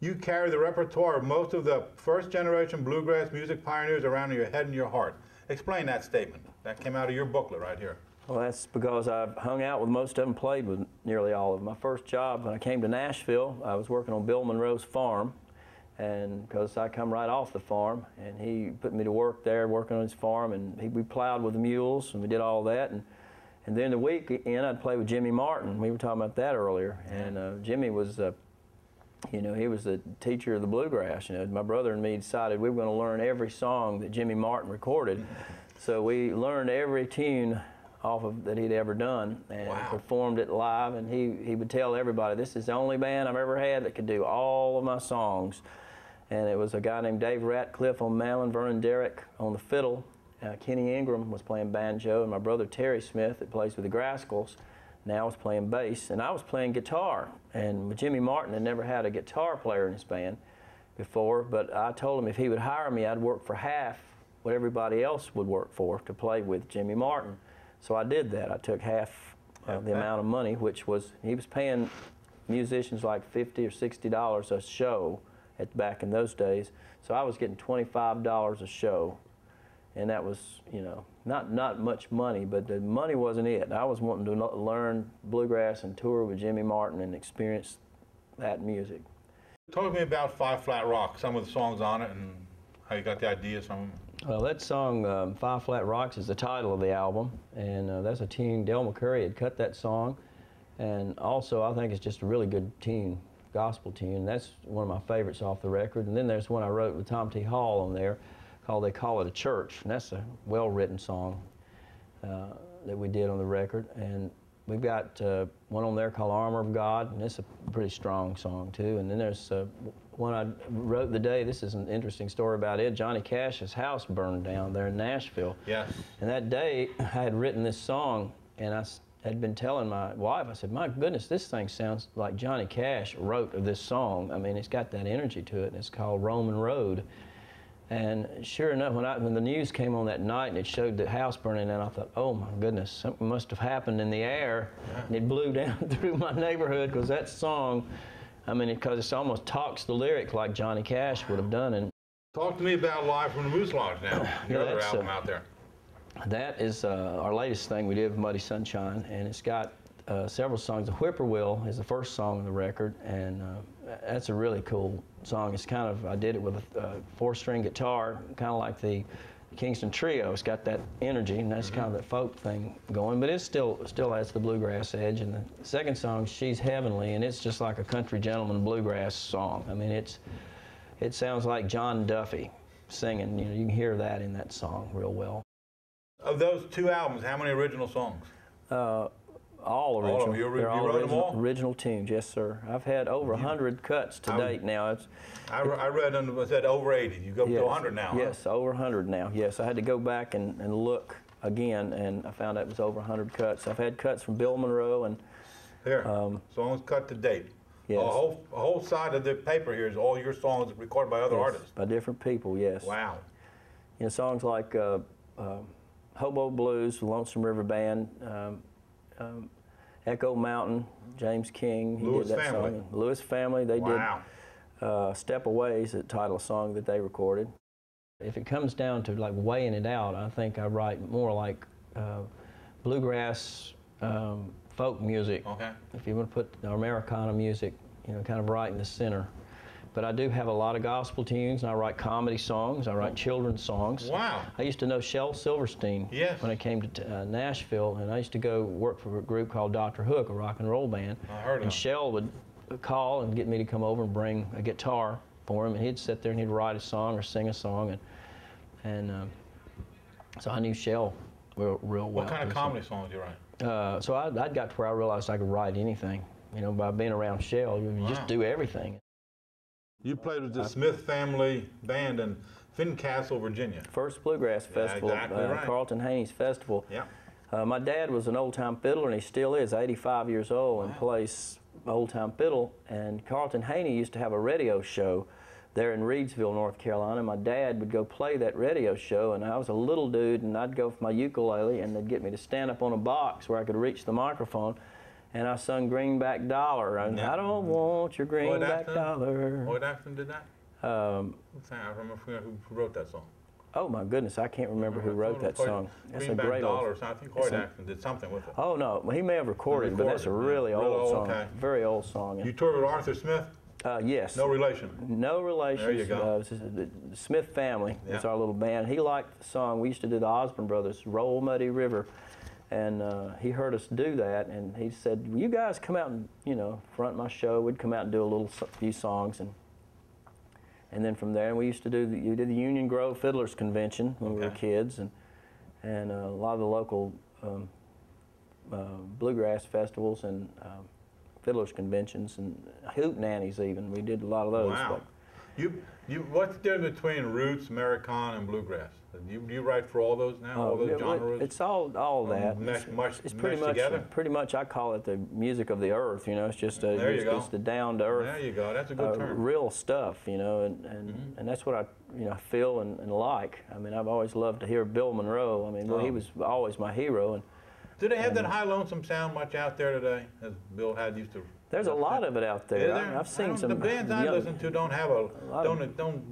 You carry the repertoire of most of the first-generation bluegrass music pioneers around your head and your heart. Explain that statement. That came out of your booklet right here. Well, that's because I've hung out with most of them, played with nearly all of them. My first job when I came to Nashville, I was working on Bill Monroe's farm, and because I come right off the farm, and he put me to work there, working on his farm, and we plowed with the mules, and we did all that. And then the weekend, I'd play with Jimmy Martin. We were talking about that earlier, and Jimmy was, you know, he was the teacher of the bluegrass. You know, my brother and me decided we were going to learn every song that Jimmy Martin recorded, so we learned every tune off of that he'd ever done and performed it live. And he would tell everybody, "This is the only band I've ever had that could do all of my songs." And it was a guy named Dave Ratcliffe on mandolin, Vernon Derrick on the fiddle. Kenny Ingram was playing banjo, and my brother Terry Smith, that plays with the Grascals, now was playing bass, and I was playing guitar. And Jimmy Martin had never had a guitar player in his band before, but I told him if he would hire me, I'd work for half what everybody else would work for to play with Jimmy Martin. So I did that. I took half the amount of money, which was, he was paying musicians like $50 or $60 a show back in those days. So I was getting $25 a show. And that was, you know, not much money, but the money wasn't it. I was wanting to learn bluegrass and tour with Jimmy Martin and experience that music. Talk to me about Five Flat Rock, some of the songs on it, and how you got the ideas from them. Well, that song, Five Flat Rocks, is the title of the album, and that's a tune. Del McCurry had cut that song, and also I think it's just a really good tune, gospel tune. That's one of my favorites off the record. And then there's one I wrote with Tom T. Hall on there, called They Call It a Church, and that's a well-written song that we did on the record. And we've got one on there called Armor of God, and it's a pretty strong song too. And then there's one I wrote the day, this is an interesting story about it, Johnny Cash's house burned down there in Nashville. Yes. And that day I had written this song, and I had been telling my wife, I said, "My goodness, this thing sounds like Johnny Cash wrote this song. I mean, it's got that energy to it," and it's called Roman Road. And sure enough, when the news came on that night and it showed the house burning down, I thought, oh my goodness, something must have happened in the air. And it blew down through my neighborhood, because that song, I mean, because it almost talks the lyric like Johnny Cash would have done. And talk to me about Live from the Moose Lodge now, your other album out there. That is our latest thing we did with Muddy Sunshine, and it's got several songs. The Whippoorwill is the first song on the record, and that's a really cool song. It's kind of, I did it with a four-string guitar, kind of like the Kingston Trio. It's got that energy, and that's kind of that folk thing going, but it still has the bluegrass edge. And the second song, She's Heavenly, and it's just like a country gentleman bluegrass song. I mean, it sounds like John Duffy singing. You know, you can hear that in that song real well. Of those two albums, how many original songs? All original. All of them. You wrote them all? Original tunes, yes, sir. I've had over 100 cuts to date now. I read them, it said over 80. You go to 100 now. Yes, huh? Over 100 now, yes. I had to go back and look again, and I found out it was over 100 cuts. I've had cuts from Bill Monroe and... Here, songs cut to date. Yes. A whole side of the paper here is all your songs recorded by other artists. By different people, yes. Wow. You know, songs like Hobo Blues, Lonesome River Band, Echo Mountain, James King, he Lewis did that Family. song. Lewis Family, they did Step Away is the title song that they recorded. If it comes down to like weighing it out, I think I write more like bluegrass, folk music. Okay. If you want to put Americana music, you know, kind of right in the center. But I do have a lot of gospel tunes, and I write comedy songs, I write children's songs. Wow. I used to know Shel Silverstein when I came to Nashville, and I used to go work for a group called Dr. Hook, a rock and roll band. I heard of him. And Shel would call and get me to come over and bring a guitar for him, and he'd sit there and he'd write a song or sing a song, and so I knew Shel real well. What kind of comedy songs do you write? So I'd got to where I realized I could write anything. You know, by being around Shel, you just do everything. You played with the Smith Family Band in Fincastle, Virginia. First Bluegrass Festival, exactly right. Carlton Haney's Festival. Yeah. My dad was an old-time fiddler, and he still is, 85 years old, and plays old-time fiddle. And Carlton Haney used to have a radio show there in Reidsville, North Carolina. My dad would go play that radio show, and I was a little dude, and I'd go with my ukulele, and they'd get me to stand up on a box where I could reach the microphone. and I sung Greenback Dollar. And I don't want your greenback dollar. Lloyd Axton did that? I remember who wrote that song. Oh my goodness, I can't remember who wrote that song. That's a great old song. I think Lloyd Axton did something with it. Oh no, he may have recorded, but that's a really old song. Okay. Very old song. You toured with Arthur Smith? Yes. No relation? No relation. There you go. The Smith family was our little band. He liked the song. We used to do the Osborne Brothers, Roll Muddy River. And he heard us do that, and he said, "Will you guys come out and, you know, front my show?" We'd come out and do a few songs, and then from there, we used to do you did the Union Grove Fiddlers Convention when we were kids, and a lot of the local bluegrass festivals and fiddlers conventions and hootenannies even. We did a lot of those. Wow. What's the difference between roots, Americana, and bluegrass? Do you write for all those now, all those genres? It's all that. It's pretty much I call it the music of the earth. You know, it's just it's the down to earth. There you go. That's a good term. Real stuff. You know, and that's what I feel and like. I mean, I've always loved to hear Bill Monroe. I mean, he was always my hero. And do they have that high lonesome sound much out there today, as Bill had used to? There's a lot of it out there. I've seen some. The bands I listen to don't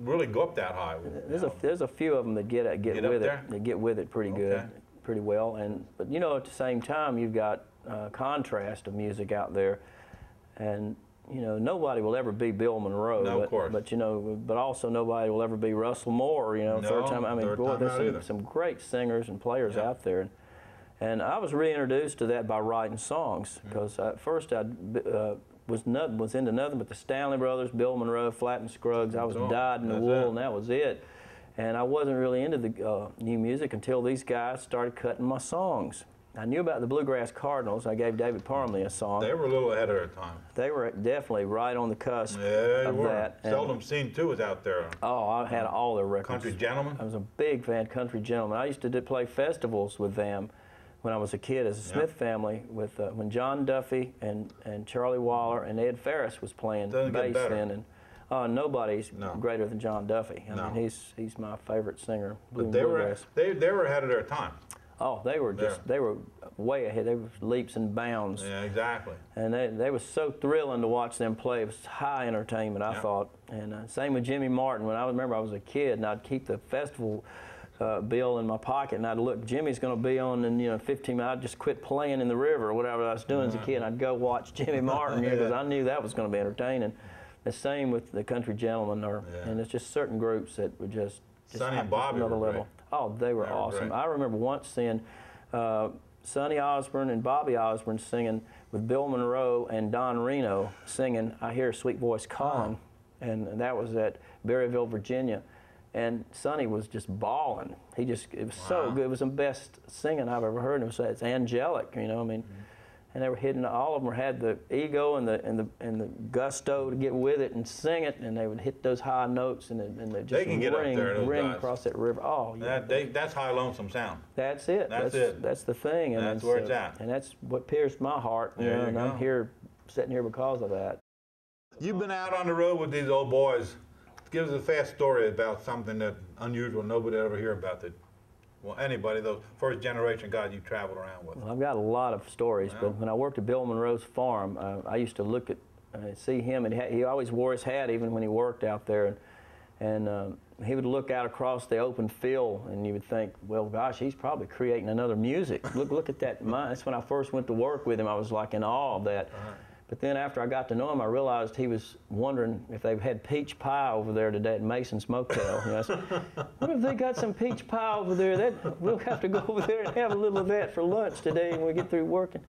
really go up that high. There's a few of them that get with it. They get with it pretty good, pretty well. But you know, at the same time, you've got contrast of music out there, and you know, nobody will ever be Bill Monroe. No, of course. But you know, but also nobody will ever be Russell Moore. You know, third time. I mean, boy, there's some great singers and players out there. And I was reintroduced to that by writing songs, because at first I was into nothing but the Stanley Brothers, Bill Monroe, Flatt and Scruggs. I was dyed in the wool, and that was it. And I wasn't really into the new music until these guys started cutting my songs. I knew about the Bluegrass Cardinals. I gave David Parmley a song. They were a little ahead of their time. They were definitely right on the cusp of that. Seldom Seen too was out there. Oh, I had all their records. Country Gentlemen? I was a big fan of Country Gentlemen. I used to play festivals with them when I was a kid as a Smith family, with when John Duffy and Charlie Waller and Ed Ferris was playing bass then, and nobody's greater than John Duffy. I mean, he's my favorite singer. But they were ahead of their time. Oh, they were way ahead. They were leaps and bounds. Yeah, exactly. And they was so thrilling to watch them play. It was high entertainment, I thought. And same with Jimmy Martin. When I remember I was a kid, and I'd keep the festival bill in my pocket, and I'd look, Jimmy's going to be on in 15 minutes. I'd just quit playing in the river or whatever I was doing as a kid, and I'd go watch Jimmy Martin because I knew that was going to be entertaining. The same with the Country Gentlemen, and it's just certain groups that were just Sonny and Bobby another were level. Great. Oh, they were awesome. Great. I remember once seeing Sonny Osborne and Bobby Osborne singing with Bill Monroe and Don Reno singing "I Hear a Sweet Voice Calling," and that was at Berryville, Virginia. And Sonny was just bawling. It was so good. It was the best singing I've ever heard. It's angelic, you know. I mean, and they were hitting. All of them had the ego and the gusto to get with it and sing it, and they would hit those high notes and they just ring across that river. Oh, yeah. That's high lonesome sound. That's it. That's the thing. And that's where it's at. And that's what pierced my heart. You know, and I'm sitting here because of that. You've been out on the road with these old boys. Give us a fast story about something that unusual nobody ever hear about that. Well, anybody, those first generation guys you traveled around with. Well, I've got a lot of stories, but when I worked at Bill Monroe's farm, I used to look at, see him, and he always wore his hat even when he worked out there, and he would look out across the open field, and you would think, well, gosh, he's probably creating another music. Look at that. That's when I first went to work with him. I was like in awe of that. But then after I got to know him, I realized he was wondering if they've had peach pie over there today at Mason's Motel. You know, I said, what if they got some peach pie over there? We'll have to go over there and have a little of that for lunch today when we get through working.